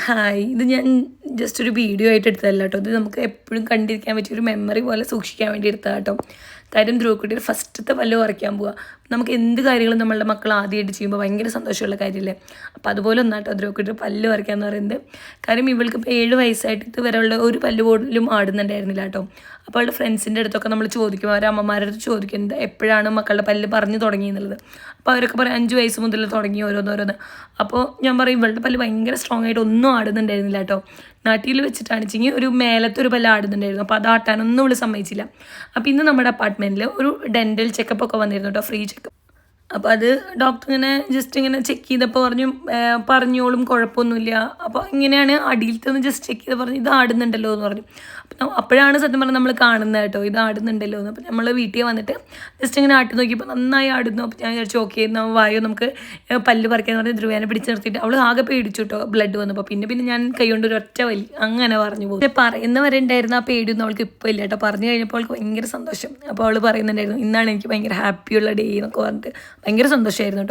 Hi, ഇത് ഞാൻ just ഒരു വീഡിയോ ആയിട്ട് എടുത്തതല്ല കേട്ടോ. ഇത് നമുക്ക് എപ്പോഴും കണ്ടിരിക്കാൻ പറ്റിയൊരു മെമ്മറി പോലെ സൂക്ഷിക്കാൻ വേണ്ടി എടുത്തതാണ് കേട്ടോ. കാര്യം ധ്രുവക്കുട്ടിയുടെ ഫസ്റ്റത്തെ പല്ല് പറിക്കാൻ പോവുക. നമുക്ക് എന്ത് കാര്യങ്ങളും നമ്മളുടെ മക്കൾ ആദ്യമായിട്ട് ചെയ്യുമ്പോൾ ഭയങ്കര സന്തോഷമുള്ള കാര്യമില്ലേ. അപ്പോൾ അതുപോലെ ഒന്നാട്ടോ ധ്രുവക്കുട്ടിയുടെ പല്ല് പറിക്കാമെന്ന് പറയുന്നത്. കാര്യം ഇവൾക്ക് ഇപ്പോൾ 7 വയസ്സായിട്ട് ഇതുവരെയുള്ള ഒരു പല്ല് പോലും ആടുന്നുണ്ടായിരുന്നില്ല കേട്ടോ. അപ്പോൾ അവളുടെ ഫ്രണ്ട്സിൻ്റെ അടുത്തൊക്കെ നമ്മൾ ചോദിക്കും, അവരുടെ അമ്മമാരുടെ അടുത്ത് ചോദിക്കുന്നത് എപ്പോഴാണ് മക്കളുടെ പല്ല് പറഞ്ഞു തുടങ്ങി എന്നുള്ളത്. അപ്പോൾ അവരൊക്കെ പറയും 5 വയസ്സ് മുതൽ തുടങ്ങി ഓരോന്നോരോന്ന്. അപ്പോൾ ഞാൻ പറയും ഇവളുടെ പല്ല് ഭയങ്കര സ്ട്രോങ് ആയിട്ട് ഒന്നും ആടുന്നുണ്ടായിരുന്നില്ല കേട്ടോ. നാട്ടിൽ വെച്ചിട്ടാണെച്ചെങ്കിൽ ഒരു മേലത്തെ ഒരു പല്ല് ആടുന്നുണ്ടായിരുന്നു. അപ്പോൾ അത് ആട്ടാനൊന്നും അവൾ സമ്മതിച്ചില്ല. അപ്പോൾ ഇന്ന് നമ്മുടെ അപ്പാർട്ട്മെൻറ്റിൽ ഒരു ഡെൻറ്റൽ ചെക്കപ്പ് ഒക്കെ വന്നിരുന്നു കേട്ടോ, ഫ്രീ ചെക്കപ്പ്. അപ്പോൾ അത് ഡോക്ടർ ഇങ്ങനെ ജസ്റ്റ് ഇങ്ങനെ ചെക്ക് ചെയ്തപ്പോൾ പറഞ്ഞോളും കുഴപ്പമൊന്നുമില്ല. അപ്പോൾ ഇങ്ങനെയാണ് അടിയിലത്തെ ഒന്ന് ജസ്റ്റ് ചെക്ക് ചെയ്ത് പറഞ്ഞു ഇത് ആടുന്നുണ്ടല്ലോ എന്ന് പറഞ്ഞു. അപ്പോൾ അപ്പോഴാണ് സത്യം പറഞ്ഞാൽ നമ്മൾ കാണുന്നത് കേട്ടോ, ഇത് ആടുന്നുണ്ടല്ലോ എന്ന്. അപ്പോൾ നമ്മൾ വീട്ടിൽ വന്നിട്ട് ജസ്റ്റ് ഇങ്ങനെ ആട്ടി നോക്കിയപ്പോൾ നന്നായി ആടുന്നു. അപ്പോൾ ഞാൻ വിചാരിച്ചു ഓക്കെ വായോ നമുക്ക് പല്ല് പറിക്കാന്ന് പറഞ്ഞ് ധ്രുവേനെ പിടിച്ച് നിർത്തിയിട്ട് അവൾ ആകെ പേടിച്ചു കേട്ടോ ബ്ലഡ് വന്നപ്പോൾ. പിന്നെ ഞാൻ കൈ കൊണ്ട് ഒരു ഒറ്റ വലി അങ്ങനെ പറഞ്ഞു പോകും. പക്ഷേ പറയുന്നവരെ ഉണ്ടായിരുന്ന ആ പേടിയൊന്നും അവൾക്ക് ഇപ്പോൾ ഇല്ല കേട്ടോ. പറഞ്ഞു കഴിഞ്ഞപ്പോൾ അവൾക്ക് ഭയങ്കര സന്തോഷം. അപ്പോൾ അവൾ പറയുന്നുണ്ടായിരുന്നു ഇന്നാണ് എനിക്ക് ഭയങ്കര ഹാപ്പിയുള്ള ഡേ എന്നൊക്കെ പറഞ്ഞിട്ട് ഭയങ്കര സന്തോഷമായിരുന്നു കേട്ടോ.